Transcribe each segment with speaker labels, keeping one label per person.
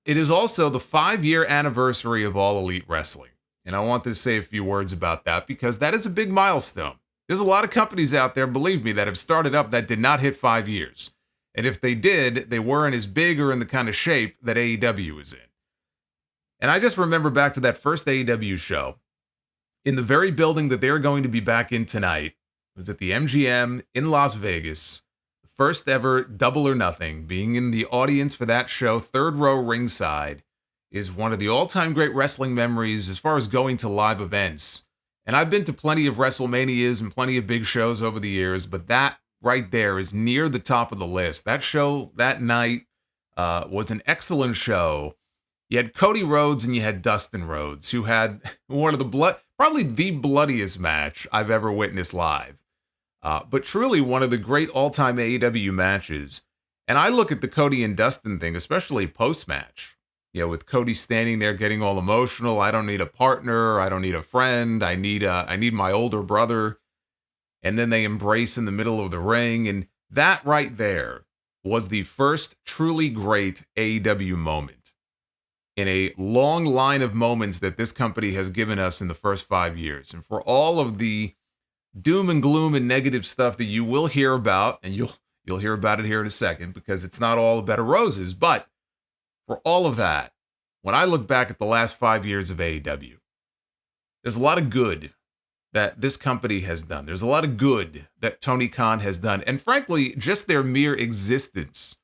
Speaker 1: It is also the 5-year anniversary of All Elite Wrestling. And I want to say a few words about that because that is a big milestone. There's a lot of companies out there, believe me, that have started up that did not hit 5 years. And if they did, they weren't as big or in the kind of shape that AEW is in. And I just remember back to that first AEW show in the very building that they're going to be back in tonight. It was at the MGM in Las Vegas. The first ever Double or Nothing. Being in the audience for that show, third row ringside, is one of the all-time great wrestling memories as far as going to live events. And I've been to plenty of WrestleManias and plenty of big shows over the years, but that right there is near the top of the list. That show that night was an excellent show. You had Cody Rhodes and you had Dustin Rhodes, who had one of the probably the bloodiest match I've ever witnessed live. But truly one of the great all-time AEW matches. And I look at the Cody and Dustin thing, especially post-match. With Cody standing there getting all emotional. I don't need a partner. I don't need a friend. I need my older brother. And then they embrace in the middle of the ring. And that right there was the first truly great AEW moment in a long line of moments that this company has given us in the first 5 years. And for all of the doom and gloom and negative stuff that you will hear about, and you'll hear about it here in a second, because it's not all a bed of roses, but for all of that, when I look back at the last 5 years of AEW, there's a lot of good that this company has done. There's a lot of good that Tony Khan has done. And frankly, just their mere existence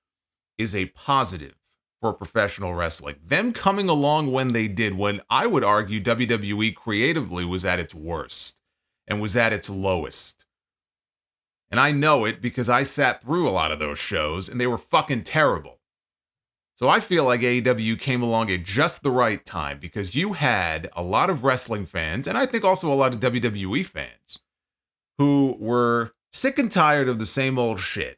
Speaker 1: is a positive for professional wrestling. Them coming along when they did, when I would argue WWE creatively was at its worst and was at its lowest. And I know it because I sat through a lot of those shows and they were fucking terrible. So I feel like AEW came along at just the right time because you had a lot of wrestling fans, and I think also a lot of WWE fans, who were sick and tired of the same old shit,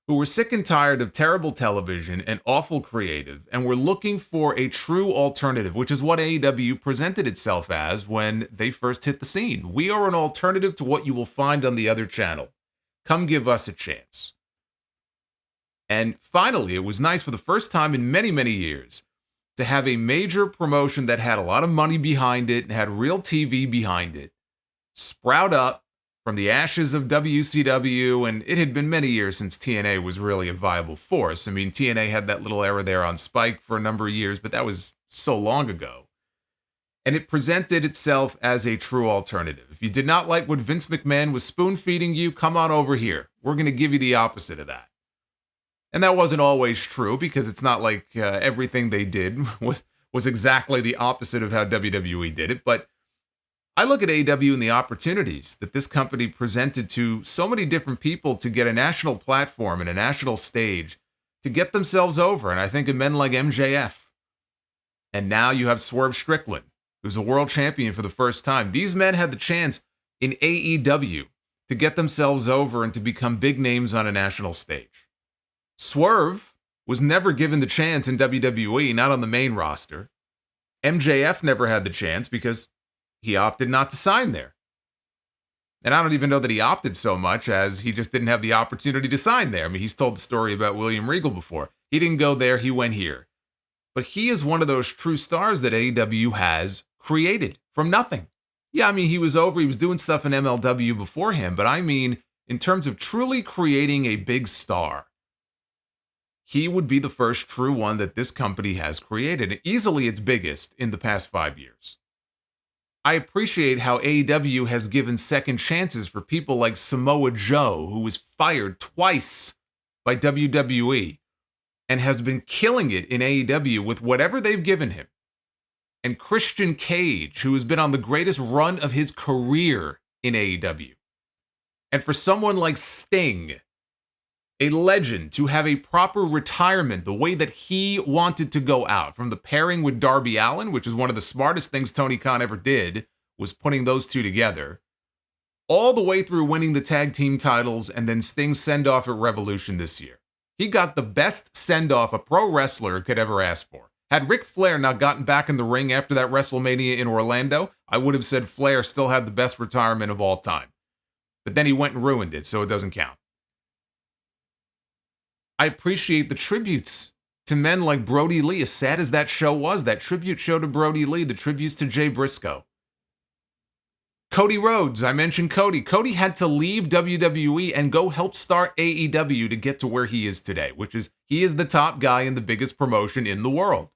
Speaker 1: who were sick and tired of terrible television and awful creative, and were looking for a true alternative, which is what AEW presented itself as when they first hit the scene. We are an alternative to what you will find on the other channel. Come give us a chance. And finally, it was nice for the first time in many, many years to have a major promotion that had a lot of money behind it and had real TV behind it sprout up from the ashes of WCW. And it had been many years since TNA was really a viable force. I mean, TNA had that little era there on Spike for a number of years, but that was so long ago. And it presented itself as a true alternative. If you did not like what Vince McMahon was spoon-feeding you, come on over here. We're going to give you the opposite of that. And that wasn't always true because it's not like everything they did was exactly the opposite of how WWE did it. But I look at AEW and the opportunities that this company presented to so many different people to get a national platform and a national stage to get themselves over. And I think of men like MJF. And now you have Swerve Strickland, who's a world champion for the first time. These men had the chance in AEW to get themselves over and to become big names on a national stage. Swerve was never given the chance in WWE, not on the main roster. MJF never had the chance because he opted not to sign there. And I don't even know that he opted so much as he just didn't have the opportunity to sign there. I mean, he's told the story about William Regal before. He didn't go there, he went here. But he is one of those true stars that AEW has created from nothing. Yeah, I mean, he was doing stuff in MLW before him, but I mean, in terms of truly creating a big star, he would be the first true one that this company has created, easily its biggest in the past 5 years. I appreciate how AEW has given second chances for people like Samoa Joe, who was fired twice by WWE and has been killing it in AEW with whatever they've given him. And Christian Cage, who has been on the greatest run of his career in AEW. And for someone like Sting, a legend, to have a proper retirement the way that he wanted to go out, from the pairing with Darby Allin, which is one of the smartest things Tony Khan ever did, was putting those two together, all the way through winning the tag team titles and then Sting's send-off at Revolution this year. He got the best send-off a pro wrestler could ever ask for. Had Ric Flair not gotten back in the ring after that WrestleMania in Orlando, I would have said Flair still had the best retirement of all time. But then he went and ruined it, so it doesn't count. I appreciate the tributes to men like Brody Lee, as sad as that show was, that tribute show to Brody Lee, the tributes to Jay Briscoe. Cody Rhodes, I mentioned Cody. Cody had to leave WWE and go help start AEW to get to where he is today, which is he is the top guy in the biggest promotion in the world.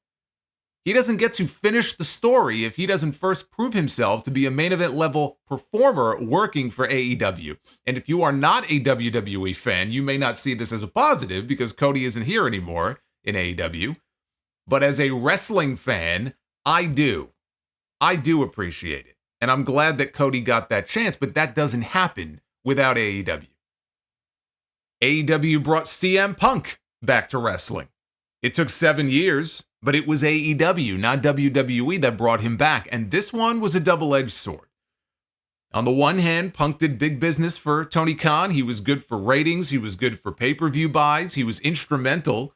Speaker 1: He doesn't get to finish the story if he doesn't first prove himself to be a main event level performer working for AEW. And if you are not a WWE fan, you may not see this as a positive because Cody isn't here anymore in AEW. But as a wrestling fan, I do. I do appreciate it. And I'm glad that Cody got that chance, but that doesn't happen without AEW. AEW brought CM Punk back to wrestling. It took 7 years, but it was AEW, not WWE, that brought him back. And this one was a double-edged sword. On the one hand, Punk did big business for Tony Khan. He was good for ratings. He was good for pay-per-view buys. He was instrumental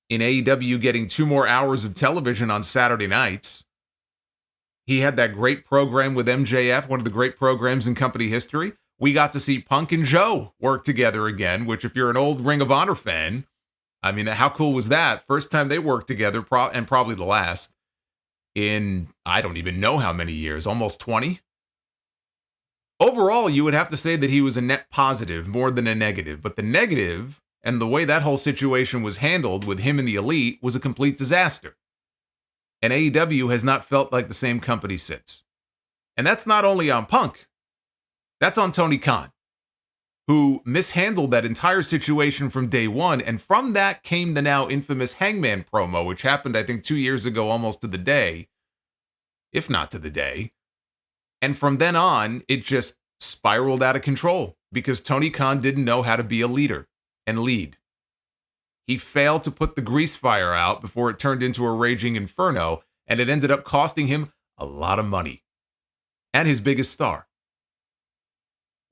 Speaker 1: in AEW getting 2 more hours of television on Saturday nights. He had that great program with MJF, one of the great programs in company history. We got to see Punk and Joe work together again, which if you're an old Ring of Honor fan, I mean, how cool was that? First time they worked together, and probably the last, in I don't even know how many years, almost 20. Overall, you would have to say that he was a net positive more than a negative, but the negative and the way that whole situation was handled with him and the Elite was a complete disaster. And AEW has not felt like the same company since. And that's not only on Punk, that's on Tony Khan, who mishandled that entire situation from day one. And from that came the now infamous Hangman promo, which happened, I think, 2 years ago, almost to the day, if not to the day. And from then on, it just spiraled out of control because Tony Khan didn't know how to be a leader and lead. He failed to put the grease fire out before it turned into a raging inferno, and it ended up costing him a lot of money and his biggest star.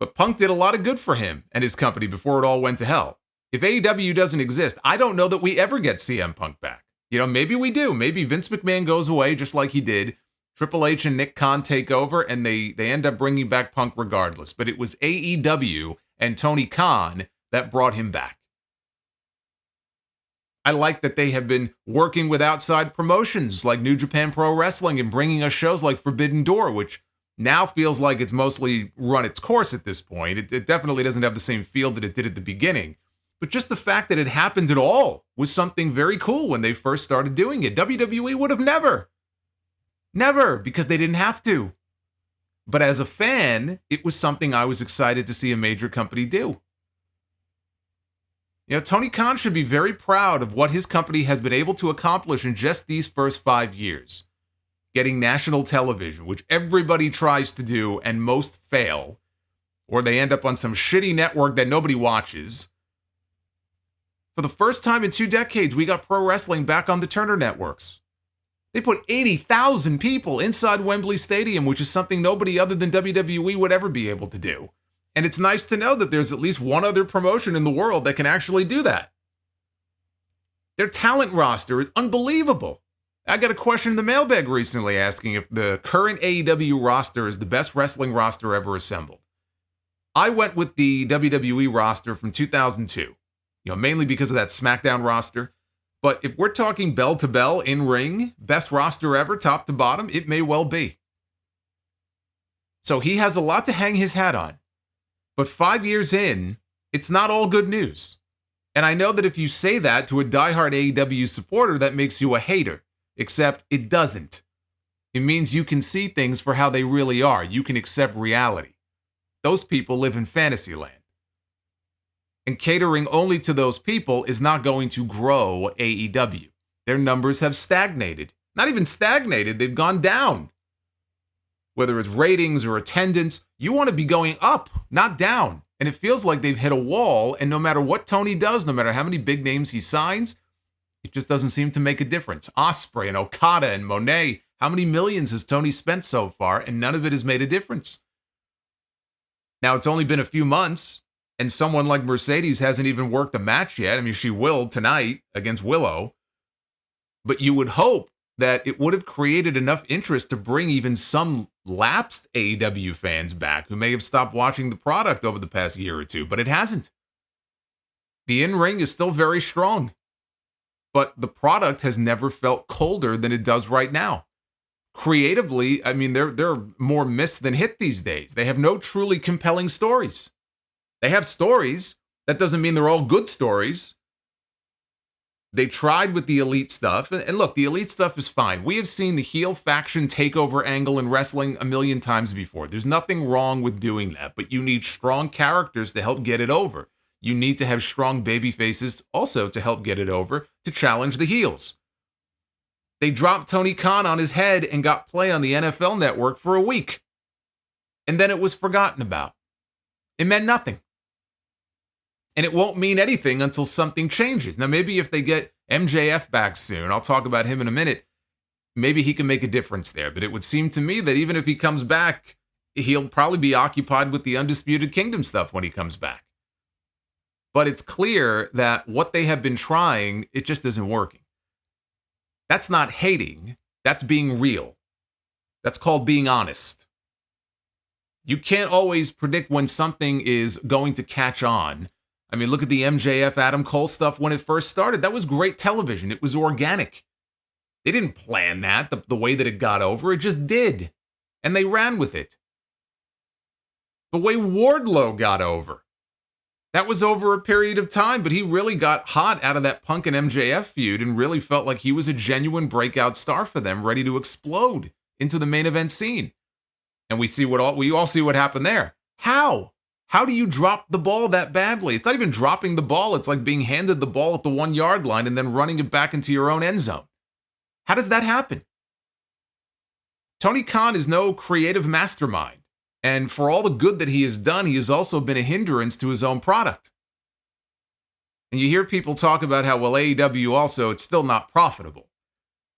Speaker 1: But Punk did a lot of good for him and his company before it all went to hell. If AEW doesn't exist, I don't know that we ever get CM Punk back. You know, maybe we do. Maybe Vince McMahon goes away just like he did. Triple H and Nick Khan take over, and they end up bringing back Punk regardless. But it was AEW and Tony Khan that brought him back. I like that they have been working with outside promotions like New Japan Pro Wrestling and bringing us shows like Forbidden Door, which now feels like it's mostly run its course at this point. It definitely doesn't have the same feel that it did at the beginning. But just the fact that it happened at all was something very cool when they first started doing it. WWE would have never, because they didn't have to. But as a fan, it was something I was excited to see a major company do. You know, Tony Khan should be very proud of what his company has been able to accomplish in just these first 5 years. Getting national television, which everybody tries to do and most fail, or they end up on some shitty network that nobody watches. For the first time in 2 decades, we got pro wrestling back on the Turner networks. They put 80,000 people inside Wembley Stadium, which is something nobody other than WWE would ever be able to do. And it's nice to know that there's at least one other promotion in the world that can actually do that. Their talent roster is unbelievable. I got a question in the mailbag recently asking if the current AEW roster is the best wrestling roster ever assembled. I went with the WWE roster from 2002, mainly because of that SmackDown roster. But if we're talking bell to bell in ring, best roster ever, top to bottom, it may well be. So he has a lot to hang his hat on. But 5 years in, it's not all good news. And I know that if you say that to a diehard AEW supporter, that makes you a hater. Except it doesn't. It means you can see things for how they really are. You can accept reality. Those people live in fantasy land. And catering only to those people is not going to grow AEW. Their numbers have stagnated. Not even stagnated, they've gone down. Whether it's ratings or attendance, you want to be going up, not down. And it feels like they've hit a wall, and no matter what Tony does, no matter how many big names he signs, it just doesn't seem to make a difference. Ospreay and Okada and Monet, how many millions has Tony spent so far, and none of it has made a difference? Now, it's only been a few months, and someone like Mercedes hasn't even worked a match yet. I mean, she will tonight against Willow. But you would hope that it would have created enough interest to bring even some lapsed AEW fans back who may have stopped watching the product over the past year or two, but it hasn't. The in-ring is still very strong. but the product has never felt colder than it does right now. Creatively, I mean, they're more miss than hit these days. They have no truly compelling stories. They have stories. That doesn't mean they're all good stories. They tried with the elite stuff. And look, the elite stuff is fine. We have seen the heel faction takeover angle in wrestling a million times before. There's nothing wrong with doing that, but you need strong characters to help get it over. You need to have strong baby faces also to help get it over, to challenge the heels. They dropped Tony Khan on his head and got play on the NFL Network for a week. And then it was forgotten about. It meant nothing. And it won't mean anything until something changes. Now, maybe if they get MJF back soon, I'll talk about him in a minute, maybe he can make a difference there. But it would seem to me that even if he comes back, he'll probably be occupied with the Undisputed Kingdom stuff when he comes back. But it's clear that what they have been trying, it just isn't working. That's not hating. That's being real. That's called being honest. You can't always predict when something is going to catch on. I mean, look at the MJF Adam Cole stuff when it first started. That was great television. It was organic. They didn't plan that the way that it got over. It just did. And they ran with it. The way Wardlow got over. That was over a period of time, but he really got hot out of that Punk and MJF feud and really felt like he was a genuine breakout star for them, ready to explode into the main event scene. And we all see what happened there. How? How do you drop the ball that badly? It's not even dropping the ball. It's like being handed the ball at the 1 yard line and then running it back into your own end zone. How does that happen? Tony Khan is no creative mastermind. And for all the good that he has done, he has also been a hindrance to his own product. And you hear people talk about how, well, AEW also, it's still not profitable.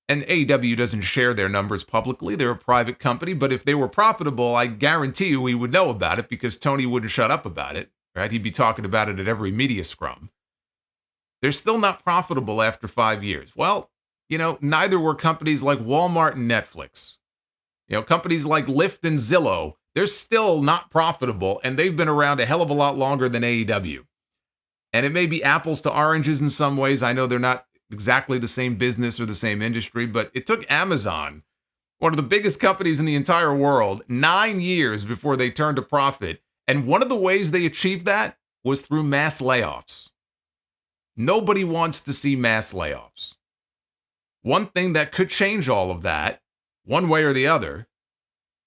Speaker 1: And AEW doesn't share their numbers publicly. They're a private company, but if they were profitable, I guarantee you we would know about it because Tony wouldn't shut up about it, right? He'd be talking about it at every media scrum. They're still not profitable after 5 years. Well, neither were companies like Walmart and Netflix. Companies like Lyft and Zillow, they're still not profitable, and they've been around a hell of a lot longer than AEW. And it may be apples to oranges in some ways. I know they're not exactly the same business or the same industry, but it took Amazon, one of the biggest companies in the entire world, 9 years before they turned a profit. And one of the ways they achieved that was through mass layoffs. Nobody wants to see mass layoffs. One thing that could change all of that, one way or the other,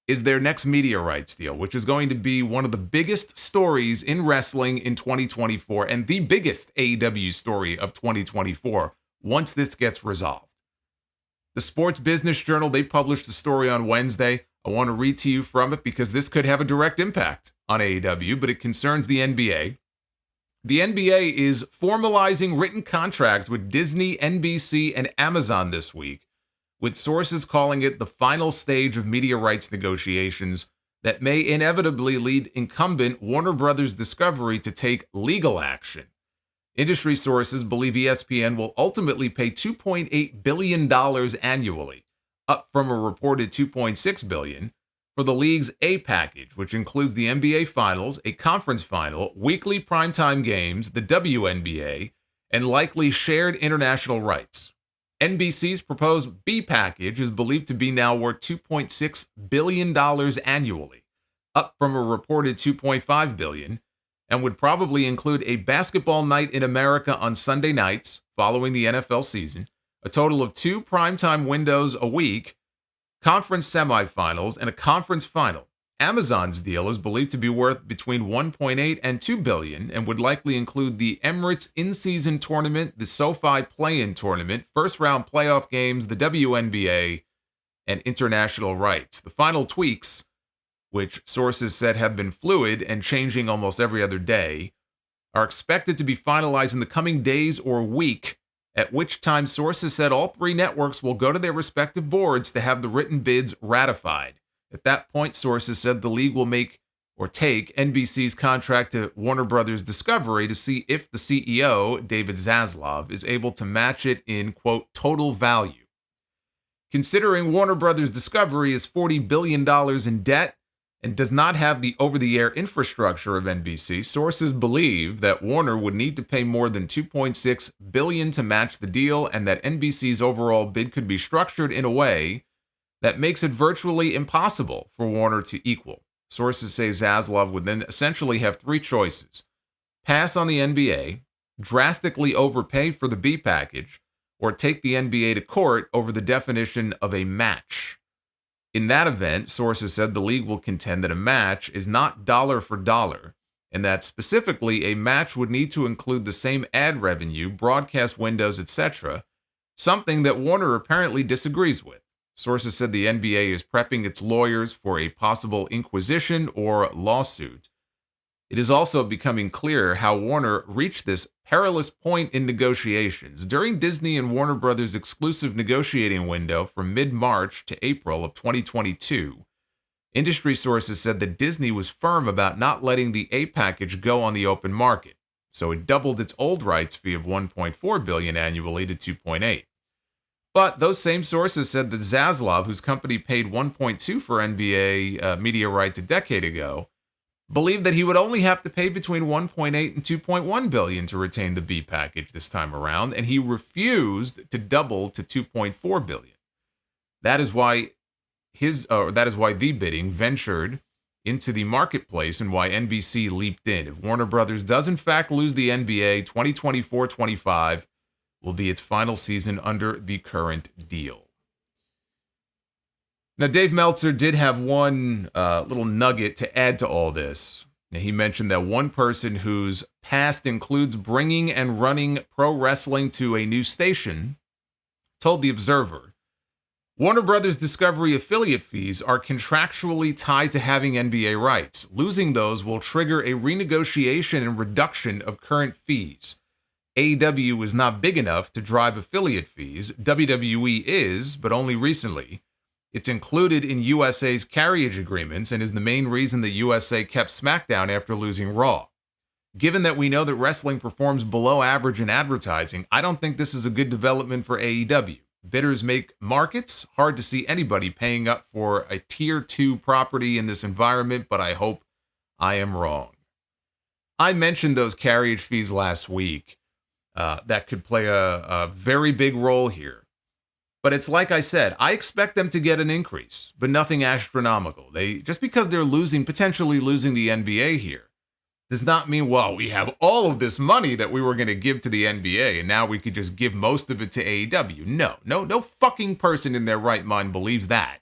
Speaker 1: is their next media rights deal, which is going to be one of the biggest stories in wrestling in 2024 and the biggest AEW story of 2024 once this gets resolved. The Sports Business Journal, they published a story on Wednesday. I want to read to you from it because this could have a direct impact on AEW, but it concerns the NBA. The NBA is formalizing written contracts with Disney, NBC, and Amazon this week, with sources calling it the final stage of media rights negotiations that may inevitably lead incumbent Warner Brothers Discovery to take legal action. Industry sources believe ESPN will ultimately pay $2.8 billion annually, up from a reported $2.6 billion, for the league's A package, which includes the NBA Finals, a conference final, weekly primetime games, the WNBA, and likely shared international rights. NBC's proposed B package is believed to be now worth $2.6 billion annually, up from a reported $2.5 billion, and would probably include a basketball night in America on Sunday nights following the NFL season, a total of 2 primetime windows a week, conference semifinals, and a conference final. Amazon's deal is believed to be worth between $1.8 and $2 billion and would likely include the Emirates in-season tournament, the SoFi play-in tournament, first-round playoff games, the WNBA, and international rights. The final tweaks, which sources said have been fluid and changing almost every other day, are expected to be finalized in the coming days or week, at which time sources said all 3 networks will go to their respective boards to have the written bids ratified. At that point, sources said the league will take NBC's contract to Warner Brothers Discovery to see if the CEO, David Zaslav, is able to match it in, quote, total value. Considering Warner Brothers Discovery is $40 billion in debt, and does not have the over-the-air infrastructure of NBC, sources believe that Warner would need to pay more than $2.6 billion to match the deal, and that NBC's overall bid could be structured in a way that makes it virtually impossible for Warner to equal. Sources say Zaslav would then essentially have three choices: pass on the NBA, drastically overpay for the B package, or take the NBA to court over the definition of a match. In that event, sources said the league will contend that a match is not dollar for dollar, and that specifically a match would need to include the same ad revenue, broadcast windows, etc., something that Warner apparently disagrees with. Sources said the NBA is prepping its lawyers for a possible inquisition or lawsuit. It is also becoming clear how Warner reached this perilous point in negotiations. During Disney and Warner Brothers' exclusive negotiating window from mid-March to April of 2022, industry sources said that Disney was firm about not letting the A package go on the open market, so it doubled its old rights fee of $1.4 billion annually to $2.8 billion. But those same sources said that Zaslav, whose company paid $1.2 billion for NBA media rights a decade ago, believed that he would only have to pay between $1.8 billion and $2.1 billion to retain the B package this time around, and he refused to double to $2.4 billion. That is why the bidding ventured into the marketplace and why NBC leaped in. If Warner Brothers does in fact lose the NBA, 2024-25 will be its final season under the current deal. Now, Dave Meltzer did have one little nugget to add to all this. Now, he mentioned that one person whose past includes bringing and running pro wrestling to a new station told The Observer, Warner Brothers Discovery affiliate fees are contractually tied to having NBA rights. Losing those will trigger a renegotiation and reduction of current fees. AEW is not big enough to drive affiliate fees. WWE is, but only recently. It's included in USA's carriage agreements and is the main reason that USA kept SmackDown after losing Raw. Given that we know that wrestling performs below average in advertising, I don't think this is a good development for AEW. Bidders make markets. Hard to see anybody paying up for a Tier 2 property in this environment, but I hope I am wrong. I mentioned those carriage fees last week. That could play a very big role here. But it's like I said, I expect them to get an increase, but nothing astronomical. Just because they're potentially losing the NBA here, does not mean, well, we have all of this money that we were going to give to the NBA, and now we could just give most of it to AEW. No fucking person in their right mind believes that.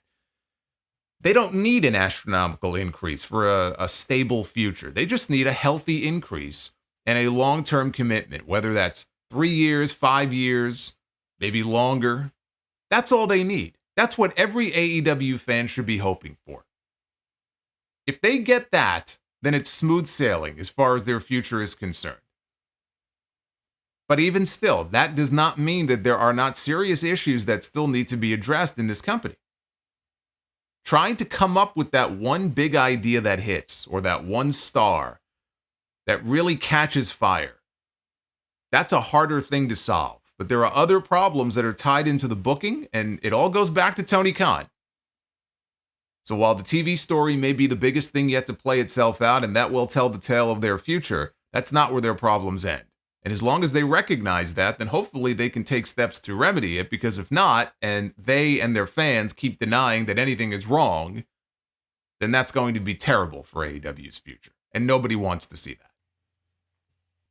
Speaker 1: They don't need an astronomical increase for a stable future. They just need a healthy increase and a long-term commitment, whether that's 3 years, 5 years, maybe longer. That's all they need. That's what every AEW fan should be hoping for. If they get that, then it's smooth sailing as far as their future is concerned. But even still, that does not mean that there are not serious issues that still need to be addressed in this company. Trying to come up with that one big idea that hits, or that one star that really catches fire, that's a harder thing to solve. But there are other problems that are tied into the booking, and it all goes back to Tony Khan. So while the TV story may be the biggest thing yet to play itself out, and that will tell the tale of their future, that's not where their problems end. And as long as they recognize that, then hopefully they can take steps to remedy it, because if not, and they and their fans keep denying that anything is wrong, then that's going to be terrible for AEW's future. And nobody wants to see that.